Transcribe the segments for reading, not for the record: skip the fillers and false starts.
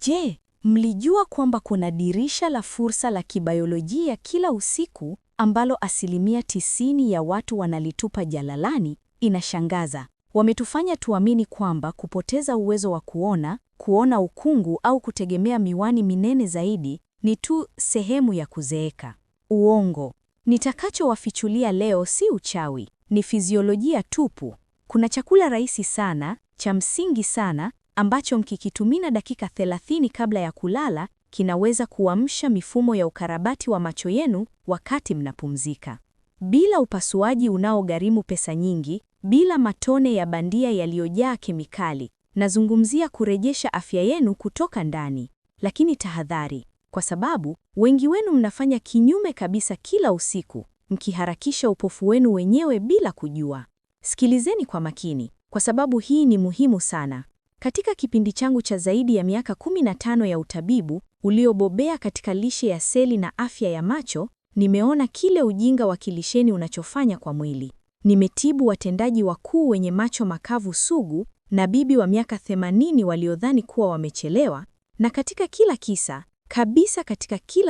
Je, mlijua kwamba kuna dirisha la fursa la kibiolojia kila usiku ambalo 90% ya watu wanalitupa jalalani? Inashangaza. Wametufanya tuamini kwamba kupoteza uwezo wa kuona ukungu au kutegemea miwani minene zaidi ni tu sehemu ya kuzeeka. Uongo. Nitakachowafichulia leo si uchawi, ni fiziolojia tupu. Kuna chakula rahisi sana, cha msingi sana, ambacho mkikitumia dakika 30 kabla ya kulala, kinaweza kuamsha mifumo ya ukarabati wa macho yenu wakati mnapumzika. Bila upasuaji unaogharimu pesa nyingi, bila matone ya bandia yaliyojaa kemikali. Nazungumzia kurejesha afya yenu kutoka ndani. Lakini tahadhari, kwa sababu wengi wenu mnafanya kinyume kabisa kila usiku, mkiharakisha upofu wenu wenyewe bila kujua. Sikilizeni kwa makini, kwa sababu hii ni muhimu sana. Katika kipindi changu cha zaidi ya miaka 15 ya utabibu uliobobea katika lishe ya seli na afya ya macho, nimeona kile ujinga wa kilisheni unachofanya kwa mwili. Nimetibu watendaji wakuu wenye macho makavu sugu na bibi wa miaka 80 waliodhani kuwa wamechelewa, na katika kila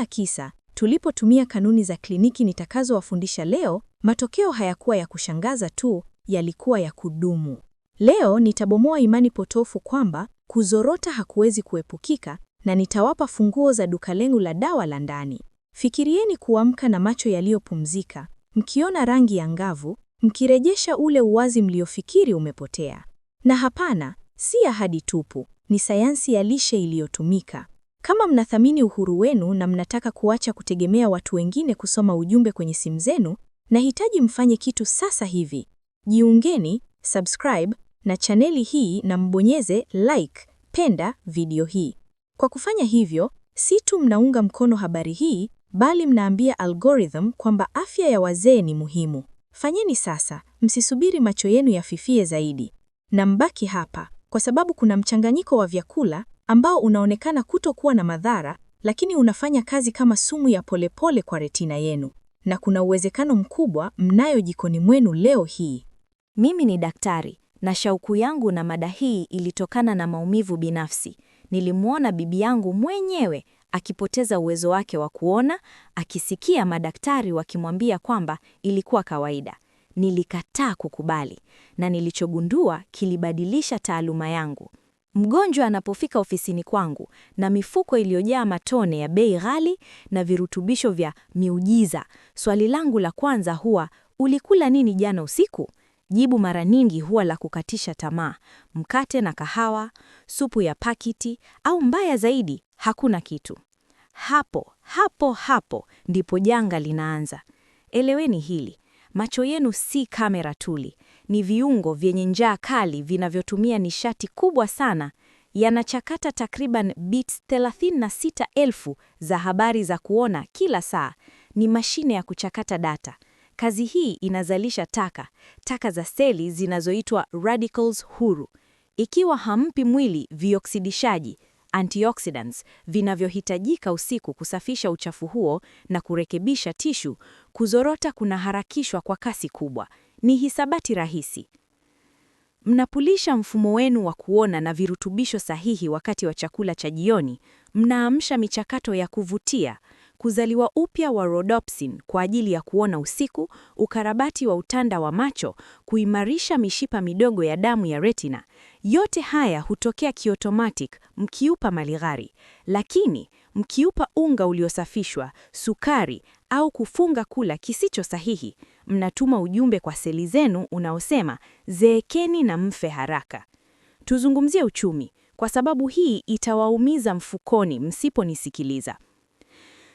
kisa, tulipotumia kanuni za kliniki nitakazowafundisha leo, matokeo hayakuwa ya kushangaza tu, yalikuwa ya kudumu. Leo nitabomoa imani potofu kwamba kuzorota hakuwezi kuepukika, na nitawapa funguo za duka lengu la dawa la ndani. Fikirieni kuamka na macho yaliyopumzika, mkiona rangi angavu, mkirejesha ule uwazi mliofikiri umepotea. Na hapana, si ahadi tupu, ni sayansi ya lishe iliyotumika. Kama mnathamini uhuru wenu na mnataka kuacha kutegemea watu wengine kusoma ujumbe kwenye simu zenu, nahitaji mfanye kitu sasa hivi. Jiungeni, subscribe na chaneli hii na mbonyeze like, penda video hii. Kwa kufanya hivyo, si tu mnaunga mkono habari hii, bali mnaambia algorithm kwamba afya ya wazee ni muhimu. Fanyeni sasa, msisubiri macho yenu yafifie zaidi. Na mbaki hapa, kwa sababu kuna mchanganyiko wa vyakula ambao unaonekana kutokuwa na madhara, lakini unafanya kazi kama sumu ya polepole kwa retina yenu. Na kuna uwezekano mkubwa mnayo jikoni mwenu leo hii. Mimi ni daktari, na shauku yangu na mada hii ilitokana na maumivu binafsi. Nilimwona bibi yangu mwenyewe akipoteza uwezo wake wa kuona, akisikia madaktari wakimwambia kwamba ilikuwa kawaida. Nilikataa kukubali, na nilichogundua kilibadilisha taaluma yangu. Mgonjwa anapofika ofisini kwangu na mifuko iliyojaa matone ya bei ghali na virutubisho vya miujiza, swali langu la kwanza huwa, ulikula nini jana usiku? Jibu mara nyingi huwa la kukatisha tamaa: mkate na kahawa, supu ya pakiti, au mbaya zaidi, hakuna kitu. Hapo ndipo janga linaanza. Eleweni hili, macho yenu si kamera tuli, ni viungo vyenye njaa kali vinavyotumia nishati kubwa sana. Yanachakata takriban bits 36,000 za habari za kuona kila saa. Ni mashine ya kuchakata data. Kazi hii inazalisha taka za seli zinazoitwa radicals huru. Ikiwa hampi mwili vioksidishaji, antioxidants, vinavyohitajika usiku kusafisha uchafu huo na kurekebisha tishu, kuzorota kunaharakishwa kwa kasi kubwa. Ni hisabati rahisi. Mnapulisha mfumo wenu wa kuona na virutubisho sahihi wakati wa chakula cha jioni, mnaamsha michakato ya kuvutia, kuzaliwa upya wa rhodopsin kwa ajili ya kuona usiku, ukarabati wa utanda wa macho, kuimarisha mishipa midogo ya damu ya retina. Yote haya hutokea kiotomatic mkiupa malighafi, lakini mkiupa unga uliosafishwa, sukari au kufunga kula kisicho sahihi, mnatuma ujumbe kwa seli zenu unaosema zeekeni na mfe haraka. Tuzungumzie uchumi, kwa sababu hii itawaumiza mfukoni msiponisikiliza.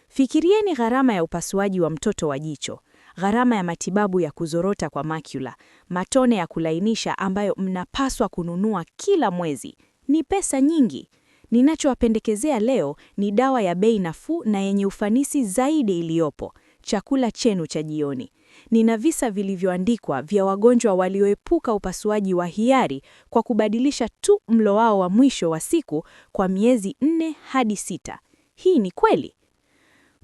Fikirieni gharama ya upasuaji wa mtoto wa jicho, gharama ya matibabu ya kuzorota kwa macula, matone ya kulainisha ambayo mnapaswa kununua kila mwezi. Ni pesa nyingi. Ninachowapendekezea leo ni dawa ya bei nafuu na yenye ufanisi zaidi iliyopo: chakula chenu cha jioni. Nina visa vilivyoandikwa vya wagonjwa walioepuka upasuaji wa hiari kwa kubadilisha tu mlo wao wa mwisho wa siku kwa miezi 4 hadi 6. Hii ni kweli.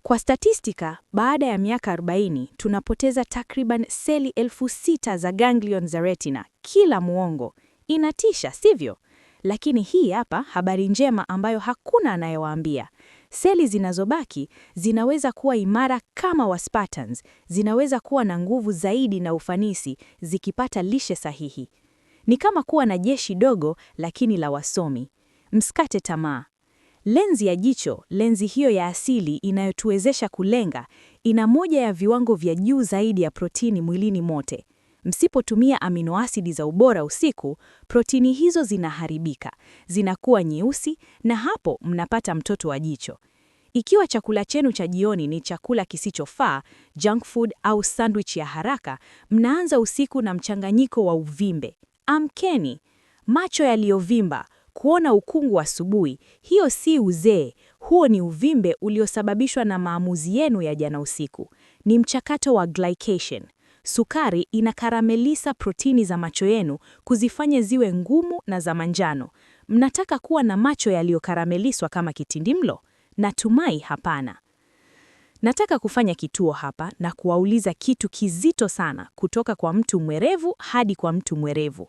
Kwa statistika, baada ya miaka 40, tunapoteza takriban seli 6,000 za ganglion za retina kila muongo. Inatisha, sivyo? Lakini hii hapa habari njema ambayo hakuna anayewaambia. Seli zinazobaki zinaweza kuwa imara kama wa Spartans, zinaweza kuwa na nguvu zaidi na ufanisi zikipata lishe sahihi. Ni kama kuwa na jeshi dogo lakini la wasomi. Msikate tamaa. Lenzi ya jicho, lenzi hiyo ya asili inayotuwezesha kulenga, ina moja ya viwango vya juu zaidi ya protini mwilini mote. Msipotumia aminoasidi za ubora usiku, protini hizo zinaharibika, zinakuwa nyeusi na hapo mnapata mtoto wa jicho. Ikiwa chakula chenu cha jioni ni chakula kisichofaa, junk food au sandwich ya haraka, mnaanza usiku na mchanganyiko wa uvimbe. Amkeni. Macho yaliyovimba, kuona ukungu asubuhi, hiyo si uzee, huo ni uvimbe uliosababishwa na maamuzi yenu ya jana usiku. Ni mchakato wa glycation. Sukari inakaramelisa protini za macho yenu kuzifanya ziwe ngumu na za manjano. Mnataka kuwa na macho yaliyokarameliswa kama kitindimlo? Natumai hapana. Nataka kufanya kituo hapa na kuwauliza kitu kizito sana kutoka kwa mtu mwerevu hadi kwa mtu mwerevu.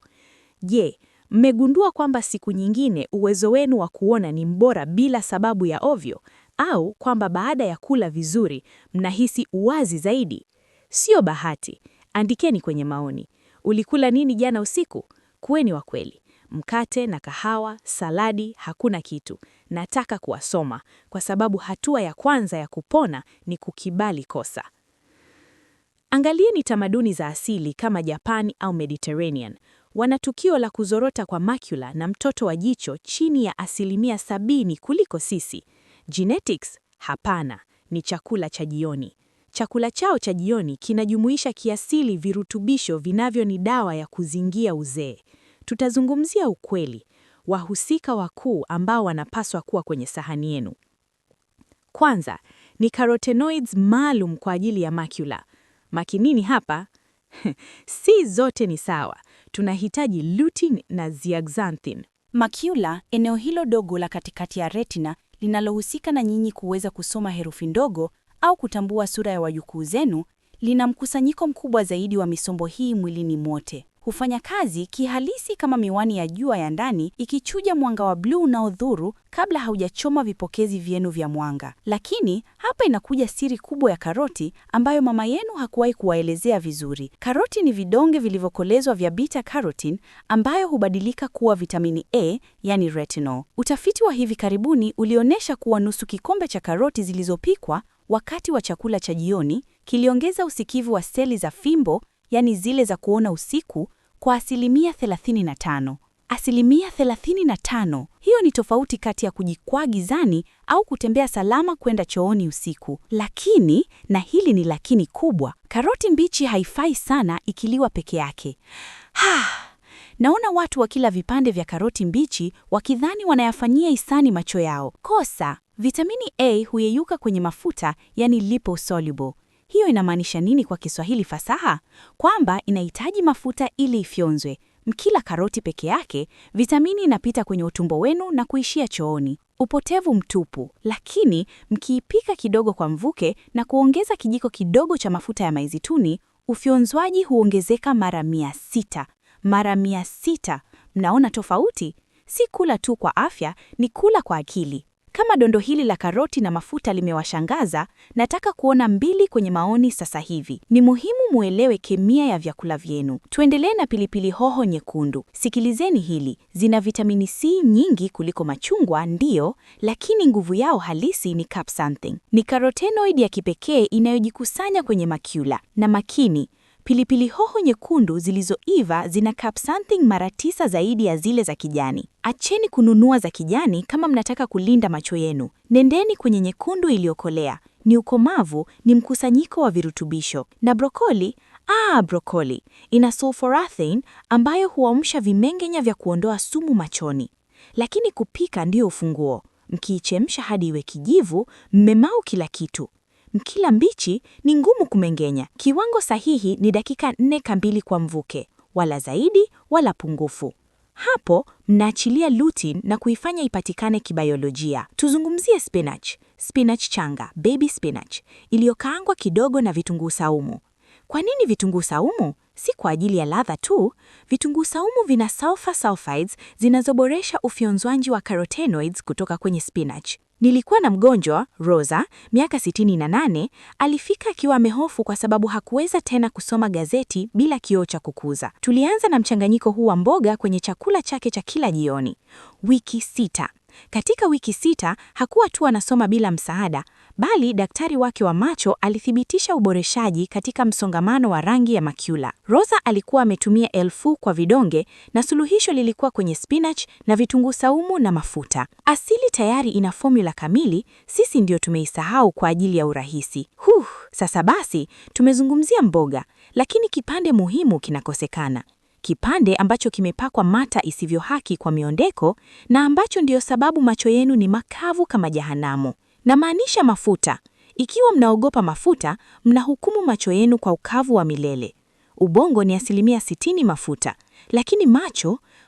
Je, mmegundua kwamba siku nyingine uwezo wenu wa kuona ni mbora bila sababu ya ovyo, au kwamba baada ya kula vizuri mnahisi uwazi zaidi? Sio bahati. Andikeni kwenye maoni. Ulikula nini jana usiku? Kuweni wa kweli. Mkate na kahawa, saladi, hakuna kitu. Nataka kuwasoma kwa sababu hatua ya kwanza ya kupona ni kukibali kosa. Angalieni tamaduni za asili kama Japani au Mediterranean. Wana tukio la kuzorota kwa macula na mtoto wa jicho chini ya 70% kuliko sisi. Genetics? Hapana, ni chakula cha jioni. Chakula chao cha jioni kinajumuisha kiasili virutubisho vinavyo ni dawa ya kuzingia uzee. Tutazungumzia ukweli, wahusika wakuu ambao wanapaswa kuwa kwenye sahani yenu. Kwanza, ni carotenoids maalum kwa ajili ya macula. Makinini hapa, si zote ni sawa. Tunahitaji lutein na zeaxanthin. Macula, eneo hilo dogo la katikati ya retina linalohusika na nyinyi kuweza kusoma herufi ndogo au kutambua sura ya wajukuu zenu, lina mkusanyiko mkubwa zaidi wa misombo hii mwilini mwote. Hufanya kazi kihalisi kama miwani ya jua ya ndani ikichuja mwanga wa bluu unaodhuru kabla haujachoma vipokezi vyenu vya mwanga. Lakini hapa inakuja siri kubwa ya karoti ambayo mama yenu hakuwahi kuwaelezea vizuri. Karoti ni vidonge vilivyokolezwa vya beta carotene ambayo hubadilika kuwa vitamini A, yani retinol. Utafiti wa hivi karibuni ulionyesha kuwa nusu kikombe cha karoti zilizopikwa wakati wa chakula cha jioni kiliongeza usikivu wa seli za fimbo, yani zile za kuona usiku, kwa 35%. 35%. Hiyo ni tofauti kati ya kujikwaa gizani au kutembea salama kwenda chooni usiku. Lakini, na hili ni lakini kubwa, karoti mbichi haifai sana ikiliwa peke yake. Naona watu wakila vipande vya karoti mbichi wakidhani wanayafanyia hisani macho yao. Kosa. Vitamini A huyeyuka kwenye mafuta, yani liposoluble. Hiyo inamaanisha nini kwa Kiswahili fasaha? Kwamba inahitaji mafuta ili ifyonzwe. Mkila karoti peke yake, vitamini inapita kwenye utumbo wenu na kuishia chooni. Upotevu mtupu. Lakini mkiipika kidogo kwa mvuke na kuongeza kijiko kidogo cha mafuta ya maizituni, ufyonzwaji huongezeka mara 600. Mara 600. Mnaona tofauti? Si kula tu kwa afya, ni kula kwa akili. Kama dondo hili la karoti na mafuta limewashangaza, nataka kuona 2 kwenye maoni sasa hivi. Ni muhimu muelewe kemia ya vyakula vyenu. Tuendelee na pilipili hoho nyekundu. Sikilizeni hili, zina vitamini C nyingi kuliko machungwa, ndiyo, lakini nguvu yao halisi ni capsaicin. Ni carotenoid ya kipekee inayojikusanya kwenye macula. Na makini, pilipili hoho nyekundu zilizoiva zina capsaicin mara 9 zaidi ya zile za kijani. Acheni kununua za kijani kama mnataka kulinda macho yenu. Nendeni kwenye nyekundu iliyokolea. Ni ukomavu, ni mkusanyiko wa virutubisho. Na brokoli ina sulforaphane ambayo huamsha vimengenya vya kuondoa sumu machoni. Lakini kupika ndio ufunguo. Mkiichemsha hadi iwe kijivu, mmemau kila kitu. Mkila mbichi ni ngumu kumengenya. Kiwango sahihi ni dakika 4 kamili kwa mvuke, wala zaidi wala pungufu. Hapo mnaachilia lutein na kuifanya ipatikane kibiolojia. Tuzungumzie spinach changa, baby spinach, iliyokaangwa kidogo na vitunguu saumu. Kwa nini vitunguu saumu? Si kwa ajili ya ladha tu, vitunguu saumu vina sulfur sulfides zinazoboresha ufyonzwaji wa carotenoids kutoka kwenye spinach. Nilikuwa na mgonjwa, Rosa, miaka 68, alifika akiwa amehofu kwa sababu hakuweza tena kusoma gazeti bila kioo cha kukuza. Tulianza na mchanganyiko huu wa mboga kwenye chakula chake cha kila jioni. Wiki 6. Katika wiki 6 hakuwa tu anasoma bila msaada, bali daktari wake wa macho alithibitisha uboreshaji katika msongamano wa rangi ya macula. Rosa alikuwa ametumia elfu kwa vidonge na suluhisho lilikuwa kwenye spinach na vitunguu saumu na mafuta. Asili tayari ina formula kamili, sisi ndio tumeisahau kwa ajili ya urahisi. Sasa basi, tumezungumzia mboga, lakini kipande muhimu kinakosekana. Kipande ambacho kimepakwa mata isivyo haki kwa miondeko na ambacho ndio sababu macho yenu ni makavu kama jehanamu. Namaanisha mafuta. Ikiwa mnaogopa mafuta, mnahukumu macho yenu kwa ukavu wa milele. Ubongo ni 60% mafuta, lakini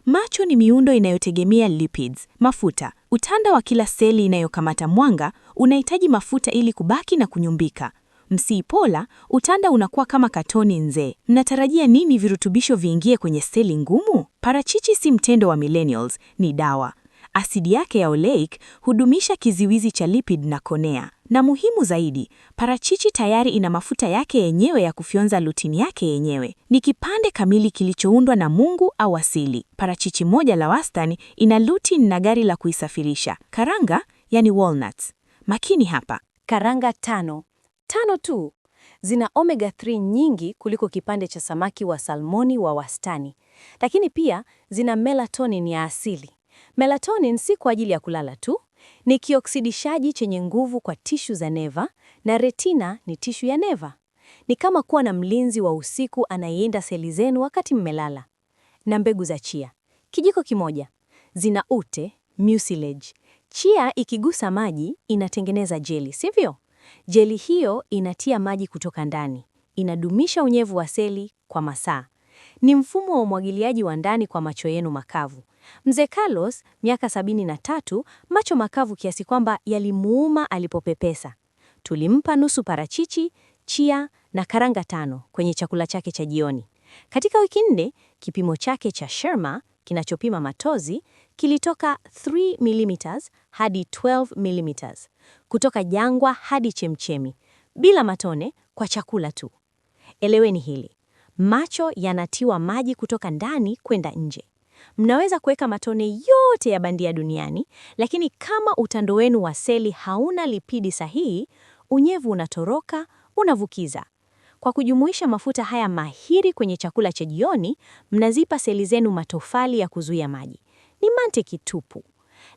macho ni miundo inayotegemea lipids, mafuta. Utanda wa kila seli inayokamata mwanga unahitaji mafuta ili kubaki na kunyumbika. Msiipola, utanda unakuwa kama katoni nzee. Mnatarajia nini virutubisho viingie kwenye seli ngumu? Parachichi si mtendo wa millennials, ni dawa. Asidi yake ya oleic hudumisha kiziwizi cha lipid na konea. Na muhimu zaidi, parachichi tayari ina mafuta yake yenyewe ya kufyonza lutini yake yenyewe. Ni kipande kamili kilichoundwa na Mungu au asili. Parachichi moja la wastani ina lutin na gari la kuisafirisha. Karanga, yani walnuts. Makini hapa. Karanga 5 tu zina omega 3 nyingi kuliko kipande cha samaki wa salmoni wa wastani, lakini pia zina melatonin ya asili. Melatonin si kwa ajili ya kulala tu, ni kioksidishaji chenye nguvu kwa tishu za neva, na retina ni tishu ya neva. Ni kama kuwa na mlinzi wa usiku anayelinda seli zenu wakati mmelala. Na mbegu za chia, kijiko kimoja, zina ute, mucilage. Chia ikigusa maji inatengeneza jeli, sivyo? Jeli hiyo inatia maji kutoka ndani, inadumisha unyevu wa seli kwa masaa. Ni mfumo wa umwagiliaji wa ndani kwa macho yenu makavu. Mzee Carlos, miaka 73, macho makavu kiasi kwamba yalimuuma alipopepesa. Tulimpa nusu parachichi, chia na karanga 5 kwenye chakula chake cha jioni. Katika wiki 4, kipimo chake cha Sherma kinachopima matozi kilitoka 3 mm hadi 12 mm. Kutoka jangwa hadi chemchemi, bila matone, kwa chakula tu. Eleweni hili. Macho yanatiwa maji kutoka ndani kwenda nje. Mnaweza kuweka matone yote ya bandia duniani, lakini kama utando wenu wa seli hauna lipidi sahihi, unyevu unatoroka, unavukiza. Kwa kujumuisha mafuta haya mahiri kwenye chakula cha jioni, mnazipa seli zenu matofali ya kuzuia maji. Ni mantiki tupu.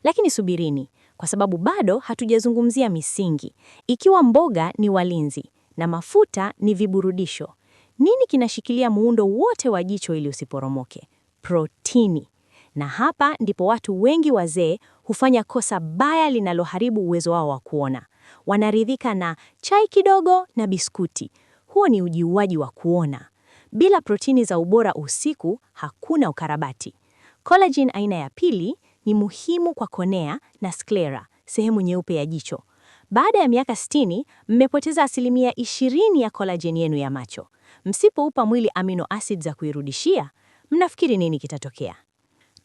Lakini subirini, kwa sababu bado hatujazungumzia misingi. Ikiwa mboga ni walinzi na mafuta ni viburudisho, nini kinashikilia muundo wote wa jicho ili usiporomoke? Protini. Na hapa ndipo watu wengi wazee hufanya kosa baya linaloharibu uwezo wao wa kuona. Wanaridhika na chai kidogo na biskuti. Huo ni ujiuaji wa kuona. Bila protini za ubora usiku, hakuna ukarabati. Collagen aina ya pili ni muhimu kwa konea na sclera, sehemu nyeupe ya jicho. Baada ya miaka 60, mmepoteza 20% ya collagen yenu ya macho. Msipoupa mwili amino acids za kuirudishia, mnafikiri nini kitatokea?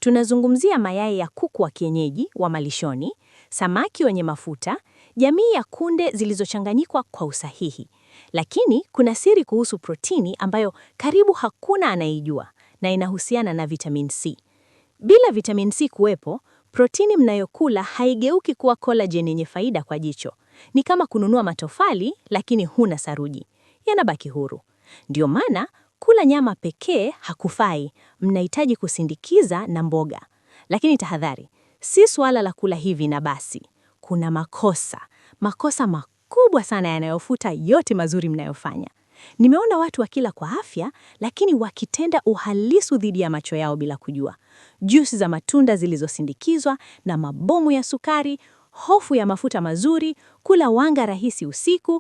Tunazungumzia mayai ya kuku wa kienyeji wa malishoni, samaki wenye mafuta, jamii ya kunde zilizochanganyikwa kwa usahihi. Lakini kuna siri kuhusu protini ambayo karibu hakuna anaijua, na inahusiana na vitamin C. Bila vitamin C kuwepo, protini mnayokula haigeuki kuwa collagen yenye faida kwa jicho. Ni kama kununua matofali lakini huna saruji. Yanabaki huru. Ndio maana kula nyama pekee hakufai, mnahitaji kusindikiza na mboga. Lakini tahadhari, si suala la kula hivi na basi. Kuna makosa makubwa sana yanayofuta yote mazuri mnayofanya. Nimeona watu wakila kwa afya, lakini wakitenda uhalifu dhidi ya macho yao bila kujua. Juisi za matunda zilizosindikizwa na mabomu ya sukari, hofu ya mafuta mazuri, kula wanga rahisi usiku,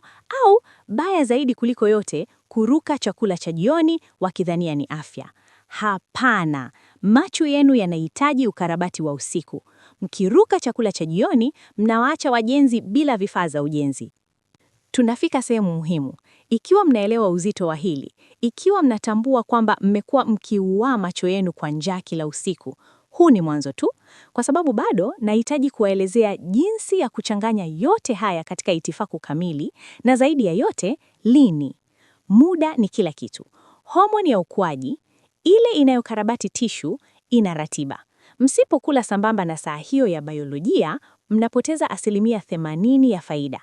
au baya zaidi kuliko yote, kuruka chakula cha jioni wakidhania ni afya. Hapana, macho yenu yanahitaji ukarabati wa usiku. Mkiruka chakula cha jioni, mnawaacha wajenzi bila vifaa za ujenzi. Tunafika sehemu muhimu. Ikiwa mnaelewa uzito wa hili, ikiwa mnatambua kwamba mmekuwa mkiuaa macho yenu kwa njaa kila usiku, huu ni mwanzo tu, kwa sababu bado nahitaji kuwaelezea jinsi ya kuchanganya yote haya katika itifaku kamili, na zaidi ya yote, lini. Muda ni kila kitu. Homoni ya ukuaji, ile inayokarabati tishu, ina ratiba. Msipokula sambamba na saa hiyo ya biolojia, mnapoteza 80% ya faida.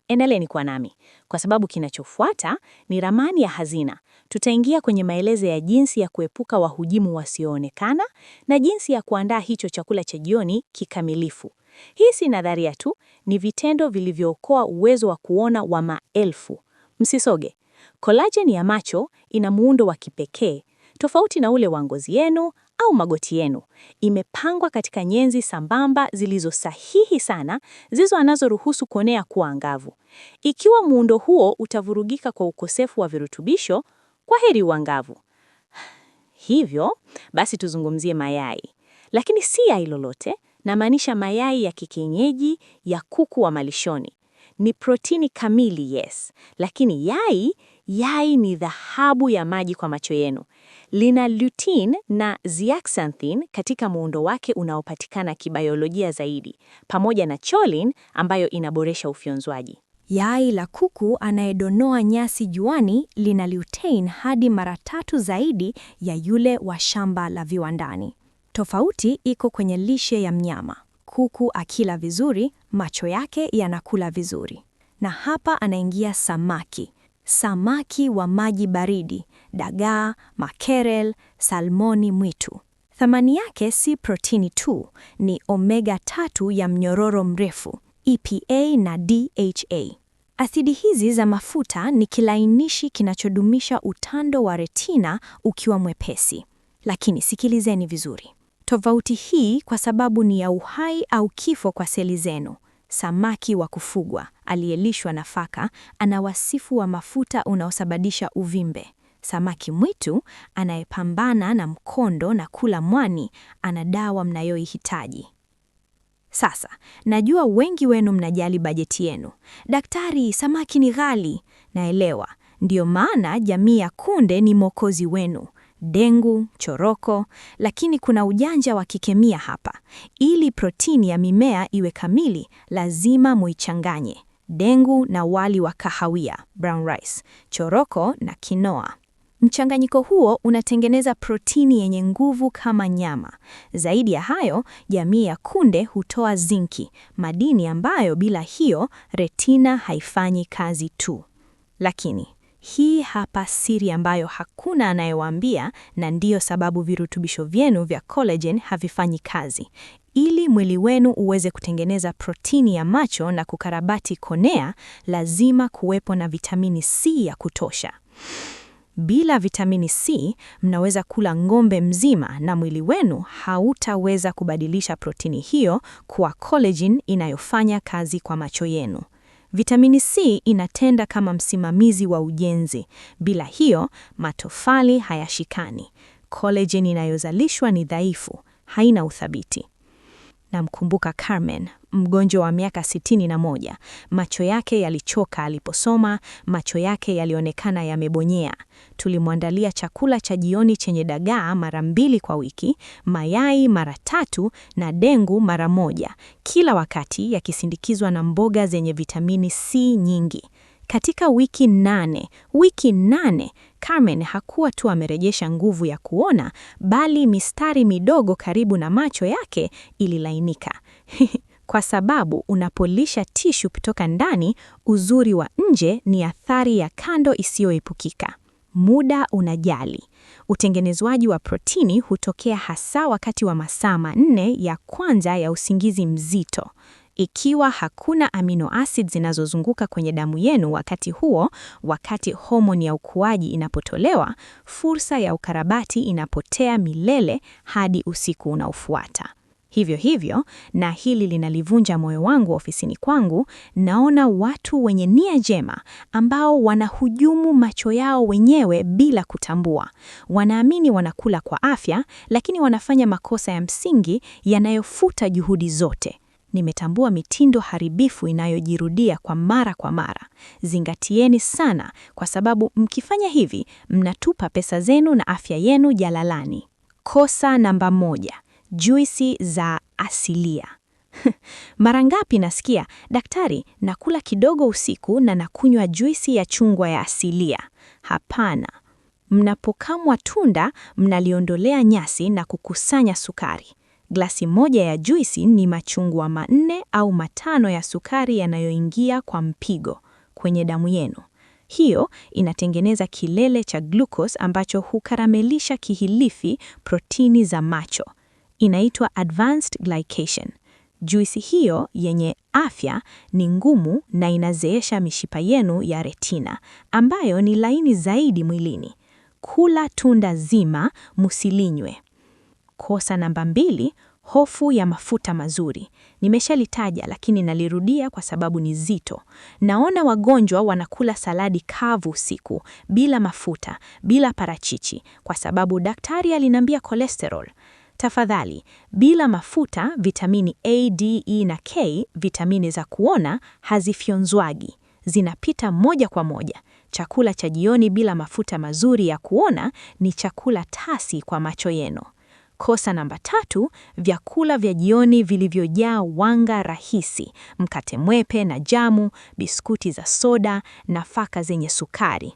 Endeleeni kuwa nami, kwa sababu kinachofuata ni ramani ya hazina. Tutaingia kwenye maelezo ya jinsi ya kuepuka wahujumu wasioonekana na jinsi ya kuandaa hicho chakula cha jioni kikamilifu. Hii si nadharia tu, ni vitendo vilivyookoa uwezo wa kuona wa maelfu. Msisoge. Collagen ya macho ina muundo wa kipekee, tofauti na ule wa ngozi yenu au magoti yenu. Imepangwa katika nyenzi sambamba zilizo sahihi sana, zizo anazoruhusu kuonea kuwa angavu. Ikiwa muundo huo utavurugika kwa ukosefu wa virutubisho, kwa heri uangavu. Hivyo, basi tuzungumzie mayai. Lakini si yai lolote, namaanisha mayai ya kikienyeji ya kuku wa malishoni. Ni protini kamili, yes, lakini yai ni dhahabu ya maji kwa macho yenu. Lina lutein na zeaxanthin katika muundo wake unaopatikana kibiolojia zaidi, pamoja na choline ambayo inaboresha ufyonzwaji. Yai la kuku anayedonoa nyasi juani lina lutein hadi mara 3 zaidi ya yule wa shamba la viwandani. Tofauti iko kwenye lishe ya mnyama. Kuku akila vizuri, macho yake yanakula vizuri. Na hapa anaingia samaki. Samaki wa maji baridi, dagaa, makerel, salmoni mwitu. Thamani yake si protini tu, ni omega 3 ya mnyororo mrefu, EPA na DHA. Asidi hizi za mafuta ni kilainishi kinachodumisha utando wa retina ukiwa mwepesi. Lakini sikilizeni vizuri. Tofauti hii kwa sababu ni ya uhai au kifo kwa seli zenu. Samaki wa kufugwa aliyelishwa nafaka ana wasifu wa mafuta unaosababisha uvimbe. Samaki mwitu anayepambana na mkondo na kula mwani ana dawa mnayoihitaji. Sasa, najua wengi wenu mnajali bajeti yenu. Daktari, samaki ni ghali. Naelewa, ndio maana jamii ya kunde ni mwokozi wenu. Dengu, choroko, lakini kuna ujanja wa kikemia hapa. Ili protini ya mimea iwe kamili, lazima muichanganye. Dengu na wali wa kahawia, brown rice, choroko na quinoa. Mchanganyiko huo unatengeneza protini yenye nguvu kama nyama. Zaidi ya hayo, jamii ya kunde hutoa zinki, madini ambayo bila hiyo retina haifanyi kazi tu. Lakini hii hapa siri ambayo hakuna anayewaambia, na ndiyo sababu virutubisho vyenu vya collagen havifanyi kazi. Ili mwili wenu uweze kutengeneza protini ya macho na kukarabati konea, lazima kuwepo na vitamini C ya kutosha. Bila vitamini C, mnaweza kula ng'ombe mzima na mwili wenu hautaweza kubadilisha protini hiyo kuwa collagen inayofanya kazi kwa macho yenu. Vitamini C inatenda kama msimamizi wa ujenzi. Bila hiyo, matofali hayashikani. Collagen inayozalishwa ni dhaifu, haina uthabiti. Namkumbuka Carmen, mgonjwa wa miaka 61. Macho yake yalichoka aliposoma, macho yake yalionekana yamebonyea. Tulimwandalia chakula cha jioni chenye dagaa mara 2 kwa wiki, mayai mara 3 na dengu mara 1, kila wakati yakisindikizwa na mboga zenye vitamini C nyingi. Katika wiki 8, Carmen hakuwa tu amerejesha nguvu ya kuona, bali mistari midogo karibu na macho yake ililainika. Kwa sababu unapolisha tishu kutoka ndani, uzuri wa nje ni athari ya kando isiyoepukika. Muda unajali. Utengenezwaji wa protini hutokea hasa wakati wa masaa 4 ya kwanza ya usingizi mzito. Ikiwa hakuna amino acid zinazozunguka kwenye damu yenu wakati huo, wakati homoni ya ukuaji inapotolewa, fursa ya ukarabati inapotea milele hadi usiku unaofuata. Hivyo, na hili linalivunja moyo wangu ofisini kwangu, naona watu wenye nia njema ambao wanahujumu macho yao wenyewe bila kutambua. Wanaamini wanakula kwa afya, lakini wanafanya makosa ya msingi yanayofuta juhudi zote. Nimetambua mitindo haribifu inayojirudia kwa mara. Zingatieni sana, kwa sababu mkifanya hivi, mnatupa pesa zenu na afya yenu jalalani. Kosa namba 1, juisi za asilia. Mara ngapi nasikia, daktari, nakula kidogo usiku na nakunywa juisi ya chungwa ya asilia. Hapana. Mnapokamwa tunda, mnaliondolea nyasi na kukusanya sukari. Glasi moja ya juisi ni machungwa 4 au 5 ya sukari yanayoingia kwa mpigo kwenye damu yenu. Hiyo inatengeneza kilele cha glucose ambacho hukaramelisha kihilifi protini za macho. Inaitwa advanced glycation. Juisi hiyo yenye afya ni ngumu na inazeesha mishipa yenu ya retina, ambayo ni laini zaidi mwilini. Kula tunda zima, musilinywe. Kosa namba 2, hofu ya mafuta mazuri. Nimeshalitaja lakini nalirudia kwa sababu ni zito. Naona wagonjwa wanakula saladi kavu usiku, bila mafuta, bila parachichi, kwa sababu daktari aliniambia cholesterol. Tafadhali, bila mafuta, vitamini A, D, E na K, vitamini za kuona, hazifyonzwagi. Zinapita moja kwa moja. Chakula cha jioni bila mafuta mazuri ya kuona ni chakula tasi kwa macho yenu. Kosa namba 3, vyakula vya jioni vilivyojaa wanga rahisi, mkate mwepe na jamu, biskuti za soda, nafaka zenye sukari.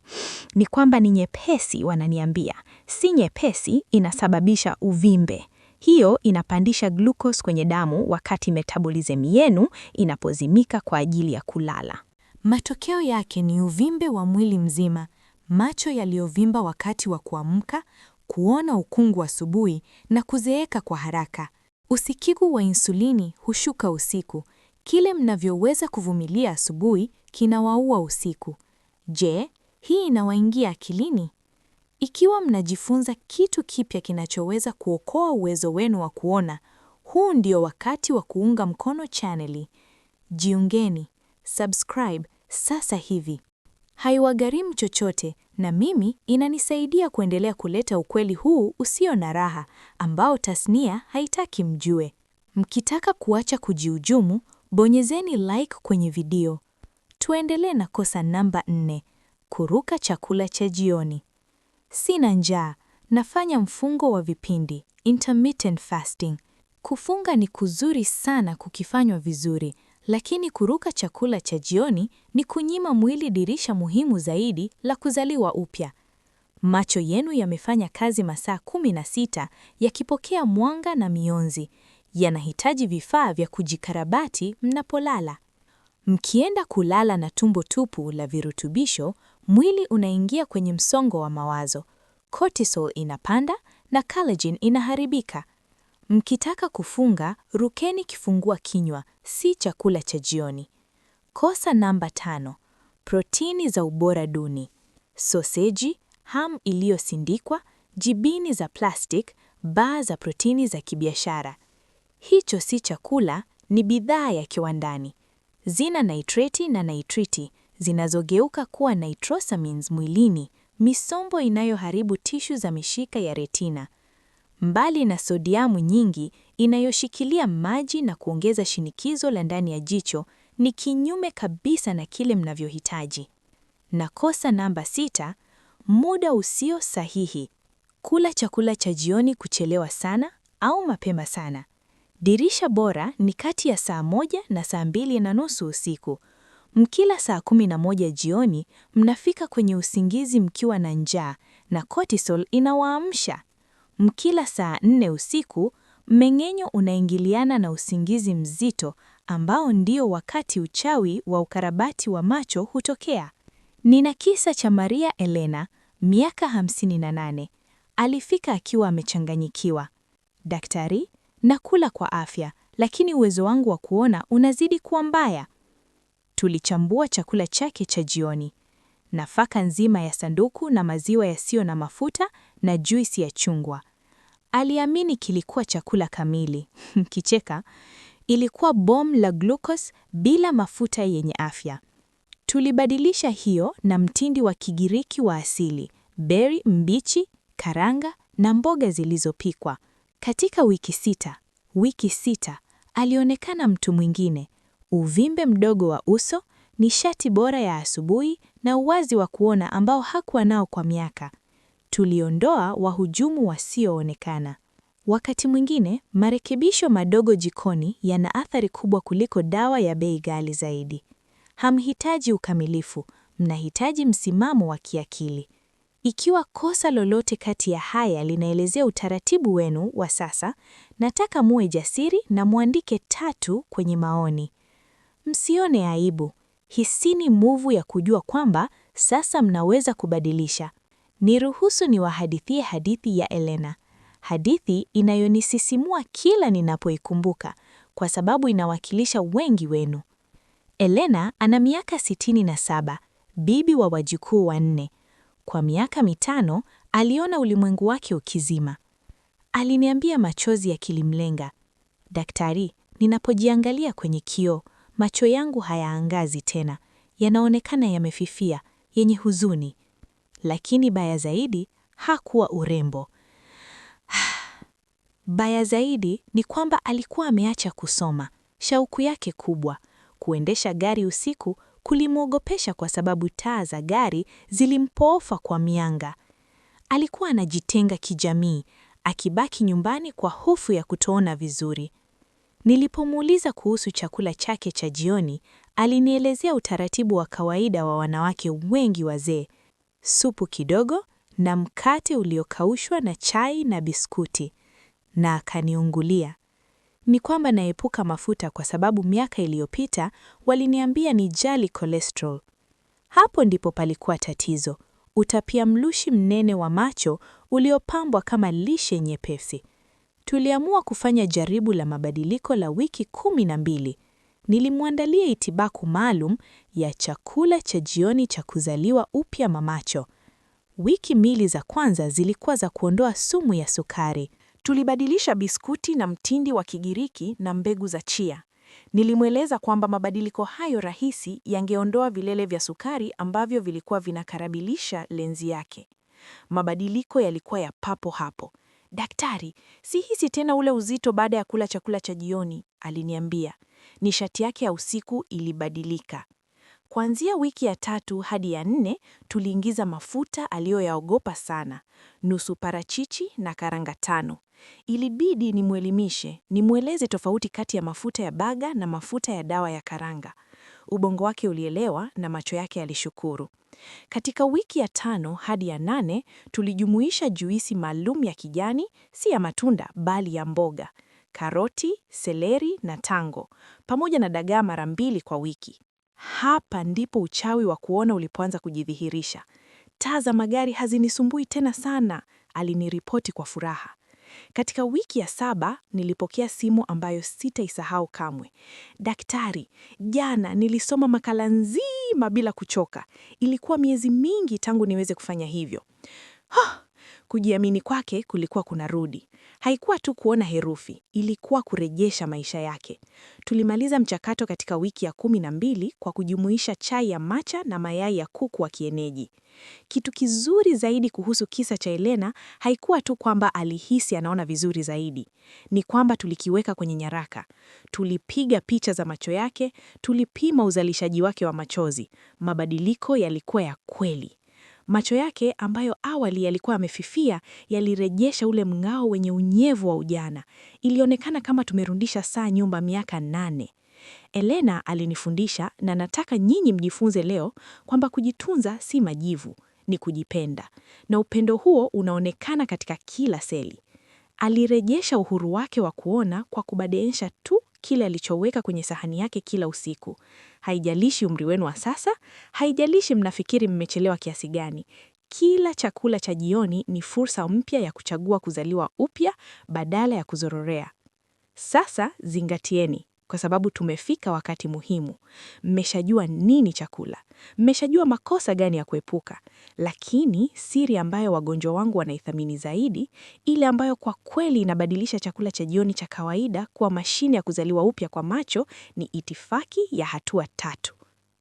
Ni kwamba ni nyepesi, wananiambia. Si nyepesi, inasababisha uvimbe. Hiyo inapandisha glucose kwenye damu wakati metabolism yenu inapozimika kwa ajili ya kulala. Matokeo yake ni uvimbe wa mwili mzima, macho yaliyovimba wakati wa kuamka, kuona ukungu asubuhi na kuzeeka kwa haraka. Usikigu wa insulini hushuka usiku. Kile mnavyoweza kuvumilia asubuhi kinawaua usiku. Je, hii inawaingia akilini? Ikiwa mnajifunza kitu kipya kinachoweza kuokoa uwezo wenu wa kuona, huu ndio wakati wa kuunga mkono chaneli. Jiungeni, subscribe sasa hivi. Haiwagharimu chochote na mimi inanisaidia kuendelea kuleta ukweli huu usio na raha ambao tasnia haitaki mjue. Mkitaka kuacha kujihujumu, bonyezeni like kwenye video. Tuendelee na kosa namba 4, kuruka chakula cha jioni. Sina njaa, nafanya mfungo wa vipindi, intermittent fasting. Kufunga ni kuzuri sana kukifanywa vizuri, lakini kuruka chakula cha jioni ni kunyima mwili dirisha muhimu zaidi la kuzaliwa upya. Macho yenu yamefanya kazi masaa 16 yakipokea mwanga na mionzi. Yanahitaji vifaa vya kujikarabati mnapolala. Mkienda kulala na tumbo tupu la virutubisho, mwili unaingia kwenye msongo wa mawazo. Cortisol inapanda na collagen inaharibika. Mkitaka kufunga, rukeni kifungua kinywa, si chakula cha jioni. Kosa namba 5, protini za ubora duni. Soseji, ham iliyosindikwa, jibini za plastic, baa za protini za kibiashara. Hicho si chakula, ni bidhaa ya kiwandani. Zina nitrati na nitriti, zinazogeuka kuwa nitrosamines mwilini, misombo inayoharibu tishu za mishipa ya retina. Mbali na sodiamu nyingi inayoshikilia maji na kuongeza shinikizo la ndani ya jicho, ni kinyume kabisa na kile mnavyohitaji. Na kosa namba 6, muda usio sahihi. Kula chakula cha jioni kuchelewa sana au mapema sana. Dirisha bora ni kati ya saa 1 na saa 2:30 usiku. Mkila saa 11 jioni, mnafika kwenye usingizi mkiwa na njaa na cortisol inawaamsha. Mkila saa 4 usiku, mmeng'enyo unaingiliana na usingizi mzito ambao ndio wakati uchawi wa ukarabati wa macho hutokea. Nina kisa cha Maria Elena, miaka 58. Alifika akiwa amechanganyikiwa. Daktari, nakula kwa afya, lakini uwezo wangu wa kuona unazidi kuwa mbaya. Tulichambua chakula chake cha jioni. Nafaka nzima ya sanduku na maziwa yasiyo na mafuta na juisi ya chungwa. Aliamini kilikuwa chakula kamili. Kicheka, ilikuwa bomu la glucose bila mafuta yenye afya. Tulibadilisha hiyo na mtindi wa Kigiriki wa asili, berry mbichi, karanga na mboga zilizopikwa. Katika wiki 6, Alionekana mtu mwingine, uvimbe mdogo wa uso, nishati bora ya asubuhi na uwazi wa kuona ambao hakuwa nao kwa miaka. Tuliondoa wahujumu wasioonekana. Wakati mwingine, marekebisho madogo jikoni yana athari kubwa kuliko dawa ya bei ghali zaidi. Hamhitaji ukamilifu, mnahitaji msimamo wa kiakili. Ikiwa kosa lolote kati ya haya linaelezea utaratibu wenu wa sasa, nataka muwe jasiri na muandike 3 kwenye maoni. Msione aibu. Hisini nguvu ya kujua kwamba sasa mnaweza kubadilisha. Niruhusu niwahadithie hadithi ya Elena. Hadithi inayonisisimua kila ninapoikumbuka kwa sababu inawakilisha wengi wenu. Elena ana miaka 67, bibi wa wajukuu 4. Kwa miaka 5 aliona ulimwengu wake ukizima. Aliniambia machozi yakilimlenga, "Daktari, ninapojiangalia kwenye kioo, macho yangu hayaangazi tena. Yanaonekana yamefifia, yenye huzuni." Lakini baya zaidi hakuwa urembo. Baya zaidi ni kwamba alikuwa ameacha kusoma. Shauku yake kubwa, kuendesha gari usiku, kulimwogopesha kwa sababu taa za gari zilimpoofa kwa mianga. Alikuwa anajitenga kijamii, akibaki nyumbani kwa hofu ya kutoona vizuri. Nilipomuuliza kuhusu chakula chake cha jioni, alinielezea utaratibu wa kawaida wa wanawake wengi wazee: supu kidogo na mkate uliokaushwa na chai na biskuti. Na akaniungulia. Ni kwamba naepuka mafuta kwa sababu miaka iliyopita waliniambia nijali cholesterol. Hapo ndipo palikuwa tatizo. Utapiamlo mnene wa macho uliopambwa kama lishe nyepesi. Tuliamua kufanya jaribu la mabadiliko la wiki 12. Nilimwandalia itibaku maalum ya chakula cha jioni cha kuzaliwa upya mamacho. Wiki 2 za kwanza zilikuwa za kuondoa sumu ya sukari. Tulibadilisha biskuti na mtindi wa Kigiriki na mbegu za chia. Nilimweleza kwamba mabadiliko hayo rahisi yangeondoa vilele vya sukari ambavyo vilikuwa vinakarabilisha lenzi yake. Mabadiliko yalikuwa ya papo hapo. "Daktari, sihisi tena ule uzito baada ya kula chakula cha jioni," aliniambia. Nishati yake ya usiku ilibadilika. Kuanzia wiki ya 3 hadi ya 4 tuliingiza mafuta aliyoyaogopa sana, nusu parachichi na karanga 5. Ilibidi nimweleze tofauti kati ya mafuta ya baga na mafuta ya dawa ya karanga. Ubongo wake ulielewa na macho yake yalishukuru. Katika wiki ya 5 hadi ya 8 tulijumuisha juisi maalum ya kijani, si ya matunda bali ya mboga, karoti, seleri na tango, pamoja na dagaa mara 2 kwa wiki. Hapa ndipo uchawi wa kuona ulipoanza kujidhihirisha. "Taa za magari hazinisumbui tena sana," aliniripoti kwa furaha. Katika wiki ya 7 nilipokea simu ambayo sitaisahau kamwe. "Daktari, jana nilisoma makala nzima bila kuchoka. Ilikuwa miezi mingi tangu niweze kufanya hivyo." Kujiamini kwake kulikuwa kunarudi. Haikuwa tu kuona herufi, ilikuwa kurejesha maisha yake. Tulimaliza mchakato katika wiki ya 12 kwa kujumuisha chai ya matcha na mayai ya kuku wa kienyeji. Kitu kizuri zaidi kuhusu kisa cha Elena haikuwa tu kwamba alihisi anaona vizuri zaidi. Ni kwamba tulikiweka kwenye nyaraka. Tulipiga picha za macho yake, tulipima uzalishaji wake wa machozi. Mabadiliko yalikuwa ya kweli. Macho yake ambayo awali yalikuwa yamefifia yalirejesha ule mng'ao wenye unyevu wa ujana. Ilionekana kama tumerudisha saa nyumba miaka 8. Elena alinifundisha, na nataka nyinyi mjifunze leo, kwamba kujitunza si majivu, ni kujipenda. Na upendo huo unaonekana katika kila seli. Alirejesha uhuru wake wa kuona kwa kubadilisha tu kile alichoweka kwenye sahani yake kila usiku. Haijalishi umri wenu wa sasa, haijalishi mnafikiri mmechelewa kiasi gani. Kila chakula cha jioni ni fursa mpya ya kuchagua kuzaliwa upya badala ya kuzororea. Sasa zingatieni, kwa sababu tumefika wakati muhimu. Mmeshajua nini chakula, mmeshajua makosa gani ya kuepuka, lakini siri ambayo wagonjwa wangu wanaithamini zaidi, ile ambayo kwa kweli inabadilisha chakula cha jioni cha kawaida kuwa mashine ya kuzaliwa upya kwa macho, ni itifaki ya hatua 3.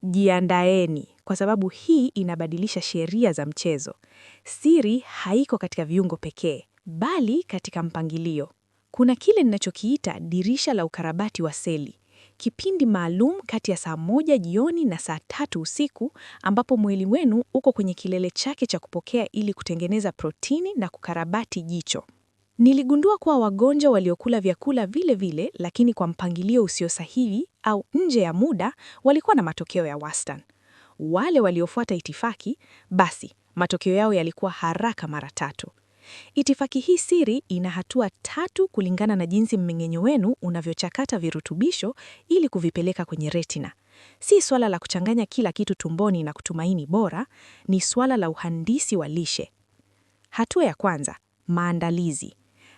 Jiandaeni, kwa sababu hii inabadilisha sheria za mchezo. Siri haiko katika viungo pekee, bali katika mpangilio. Kuna kile ninachokiita dirisha la ukarabati wa seli, kipindi maalum kati ya saa 1 jioni na saa 3 usiku, ambapo mwili wenu uko kwenye kilele chake cha kupokea ili kutengeneza protini na kukarabati jicho. Niligundua kuwa wagonjwa waliokula vyakula vile vile lakini kwa mpangilio usio sahihi au nje ya muda walikuwa na matokeo ya wastani. Wale waliofuata itifaki, basi matokeo yao yalikuwa haraka mara 3. Itifaki hii siri ina hatua 3 kulingana na jinsi mmeng'enyo wenu unavyochakata virutubisho ili kuvipeleka kwenye retina. Si swala la kuchanganya kila kitu tumboni na kutumaini bora, ni swala la uhandisi wa lishe. Hatua ya kwanza, maandalizi.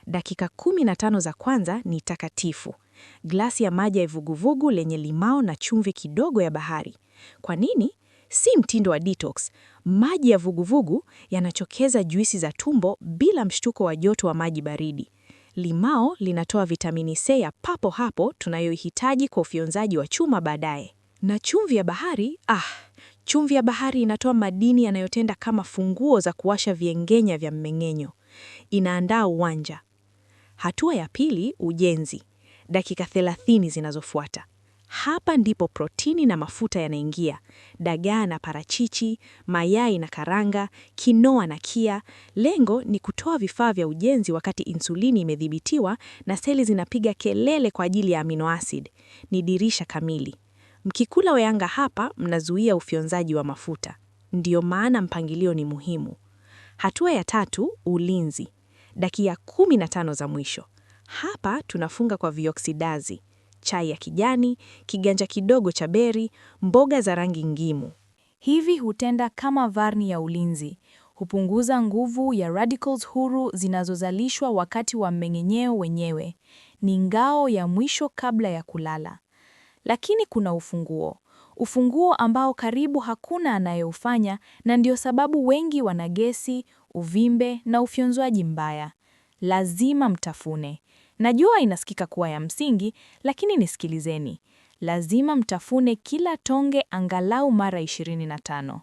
Dakika 15 za kwanza ni takatifu. Glasi ya maji ya vuguvugu lenye limao na chumvi kidogo ya bahari. Kwa nini? Si mtindo wa detox. Maji ya vuguvugu yanachokeza juisi za tumbo bila mshtuko wa joto wa maji baridi. Limao linatoa vitamini C ya papo hapo tunayohitaji kwa ufyonzaji wa chuma baadaye. Na chumvi ya bahari, chumvi ya bahari inatoa madini yanayotenda kama funguo za kuwasha viengenya vya mmeng'enyo. Inaandaa uwanja. Hatua ya pili, ujenzi. Dakika 30 zinazofuata. Hapa ndipo protini na mafuta yanaingia. Dagaa na parachichi, mayai na karanga, kinoa na kia. Lengo ni kutoa vifaa vya ujenzi wakati insulini imedhibitiwa na seli zinapiga kelele kwa ajili ya amino acid. Ni dirisha kamili. Mkikula wayanga hapa, mnazuia ufyonzaji wa mafuta. Ndiyo maana mpangilio ni muhimu. Hatua ya 3, ulinzi. Dakika 15 za mwisho. Hapa tunafunga kwa vioksidazi. Chai ya kijani, kiganja kidogo cha beri, mboga za rangi ngimu. Hivi hutenda kama varni ya ulinzi. Hupunguza nguvu ya radicals huru zinazozalishwa wakati wa mmeng'enyeo wenyewe. Ni ngao ya mwisho kabla ya kulala. Lakini kuna ufunguo. Ufunguo ambao karibu hakuna anayeufanya, na ndio sababu wengi wana gesi, uvimbe na ufyonzwaji mbaya. Lazima mtafune. Najua inasikika kuwa ya msingi, lakini nisikilizeni. Lazima mtafune kila tonge angalau mara 25.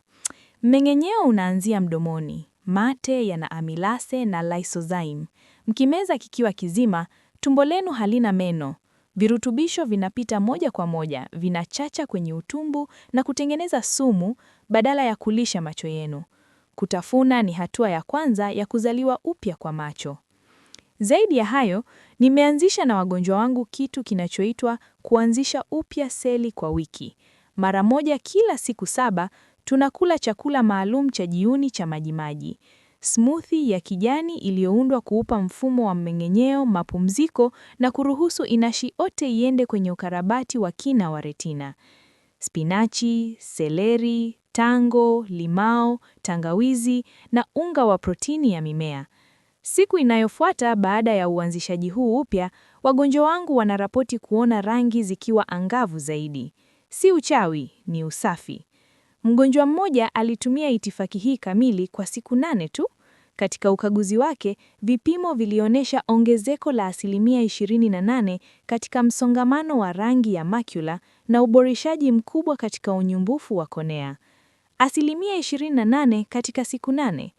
Mmeng'enyeo unaanzia mdomoni. Mate yana amilase na lysozyme. Mkimeza kikiwa kizima, tumbo lenu halina meno. Virutubisho vinapita moja kwa moja, vinachacha kwenye utumbo na kutengeneza sumu badala ya kulisha macho yenu. Kutafuna ni hatua ya kwanza ya kuzaliwa upya kwa macho. Zaidi ya hayo, nimeanzisha na wagonjwa wangu kitu kinachoitwa kuanzisha upya seli kwa wiki. Mara moja kila siku 7, tunakula chakula maalum cha jioni cha majimaji. Smoothie ya kijani iliyoundwa kuupa mfumo wa mmeng'enyeo mapumziko na kuruhusu inashi yote iende kwenye ukarabati wa kina wa retina. Spinachi, seleri, tango, limao, tangawizi na unga wa protini ya mimea. Siku inayofuata baada ya uanzishaji huu upya, wagonjwa wangu wanarapoti kuona rangi zikiwa angavu zaidi. Si uchawi, ni usafi. Mgonjwa mmoja alitumia itifaki hii kamili kwa siku 8 tu. Katika ukaguzi wake, vipimo vilionyesha ongezeko la 28% katika msongamano wa rangi ya macula na uboreshaji mkubwa katika unyumbufu wa konea. 28% katika siku 8.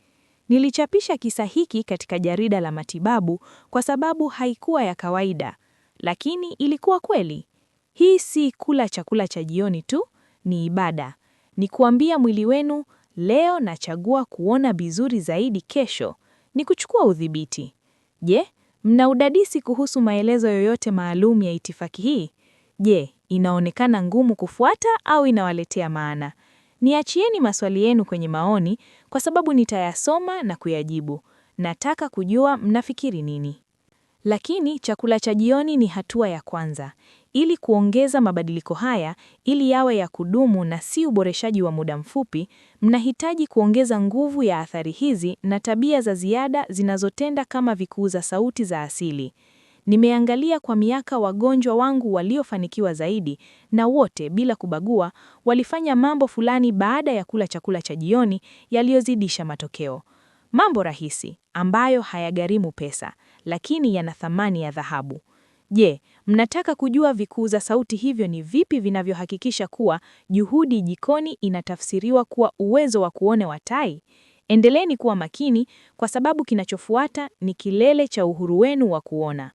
Nilichapisha kisa hiki katika jarida la matibabu kwa sababu haikuwa ya kawaida, lakini ilikuwa kweli. Hii si kula chakula cha jioni tu, ni ibada. Ni kuambia mwili wenu, leo nachagua kuona vizuri zaidi kesho. Ni kuchukua udhibiti. Je, mna udadisi kuhusu maelezo yoyote maalum ya itifaki hii? Je, inaonekana ngumu kufuata au inawaletea maana? Niachieni maswali yenu kwenye maoni kwa sababu nitayasoma na kuyajibu. Nataka kujua mnafikiri nini. Lakini chakula cha jioni ni hatua ya kwanza. Ili kuongeza mabadiliko haya, ili yawe ya kudumu na si uboreshaji wa muda mfupi, mnahitaji kuongeza nguvu ya athari hizi na tabia za ziada zinazotenda kama vikuza sauti za asili. Nimeangalia kwa miaka wagonjwa wangu waliofanikiwa zaidi, na wote bila kubagua walifanya mambo fulani baada ya kula chakula cha jioni yaliyozidisha matokeo. Mambo rahisi ambayo hayagharimu pesa, lakini yana thamani ya dhahabu. Je, mnataka kujua vikuza sauti hivyo ni vipi vinavyohakikisha kuwa juhudi jikoni inatafsiriwa kuwa uwezo wa kuona wa tai? Endeleeni kuwa makini kwa sababu kinachofuata ni kilele cha uhuru wenu wa kuona.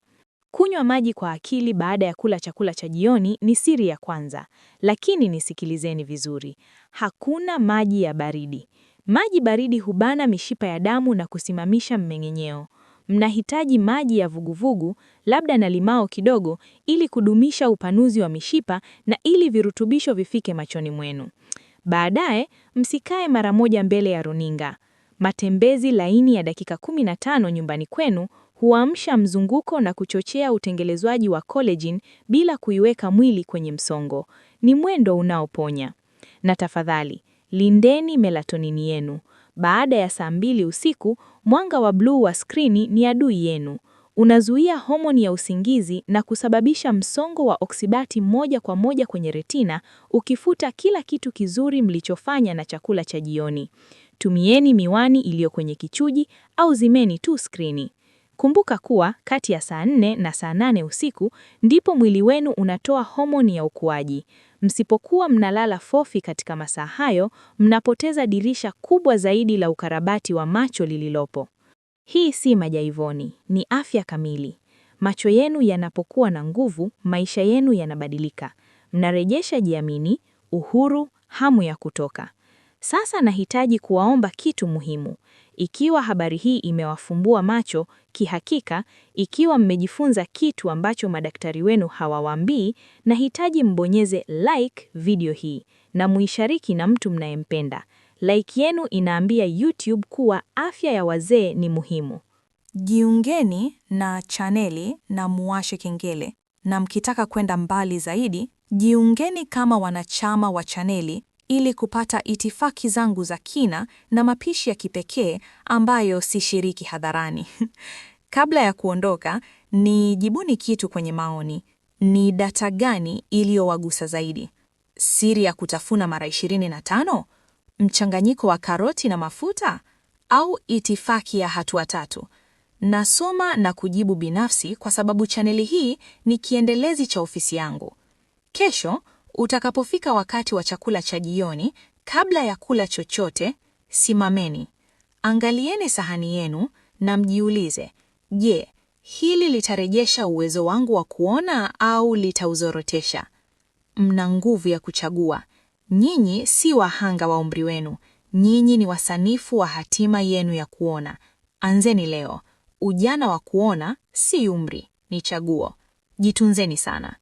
Kunywa maji kwa akili baada ya kula chakula cha jioni ni siri ya kwanza, lakini nisikilizeni vizuri. Hakuna maji ya baridi. Maji baridi hubana mishipa ya damu na kusimamisha mmeng'enyeo. Mnahitaji maji ya vuguvugu, labda na limao kidogo, ili kudumisha upanuzi wa mishipa na ili virutubisho vifike machoni mwenu. Baadaye, msikae mara moja mbele ya runinga. Matembezi laini ya dakika 15 nyumbani kwenu huamsha mzunguko na kuchochea utengelezwaji wa collagen bila kuiweka mwili kwenye msongo. Ni mwendo unaoponya. Na tafadhali, lindeni melatonini yenu. Baada ya saa 2 usiku, mwanga wa bluu wa skrini ni adui yenu. Unazuia homoni ya usingizi na kusababisha msongo wa oksibati moja kwa moja kwenye retina, ukifuta kila kitu kizuri mlichofanya na chakula cha jioni. Tumieni miwani iliyo kwenye kichuji au zimeni tu skrini. Kumbuka kuwa kati ya saa 4 na saa 8 usiku ndipo mwili wenu unatoa homoni ya ukuaji. Msipokuwa mnalala fofi katika masaa hayo, mnapoteza dirisha kubwa zaidi la ukarabati wa macho lililopo. Hii si majaivoni, ni afya kamili. Macho yenu yanapokuwa na nguvu, maisha yenu yanabadilika. Mnarejesha jiamini, uhuru, hamu ya kutoka. Sasa nahitaji kuwaomba kitu muhimu. Ikiwa habari hii imewafumbua macho, kihakika, ikiwa mmejifunza kitu ambacho madaktari wenu hawawaambii, nahitaji mbonyeze like video hii na muishariki na mtu mnayempenda. Like yenu inaambia YouTube kuwa afya ya wazee ni muhimu. Jiungeni na chaneli na muwashe kengele. Na mkitaka kwenda mbali zaidi, jiungeni kama wanachama wa chaneli ili kupata itifaki zangu za kina na mapishi ya kipekee ambayo sishiriki hadharani. Kabla ya kuondoka, nijibuni kitu kwenye maoni. Ni data gani iliyowagusa zaidi? Siri ya kutafuna mara 25? Mchanganyiko wa karoti na mafuta? Au itifaki ya hatua 3? Nasoma na kujibu binafsi kwa sababu chaneli hii ni kiendelezi cha ofisi yangu. Kesho, utakapofika wakati wa chakula cha jioni, kabla ya kula chochote, simameni. Angalieni sahani yenu na mjiulize, je, hili litarejesha uwezo wangu wa kuona au litauzorotesha? Mna nguvu ya kuchagua. Nyinyi si wahanga wa umri wenu. Nyinyi ni wasanifu wa hatima yenu ya kuona. Anzeni leo. Ujana wa kuona si umri, ni chaguo. Jitunzeni sana.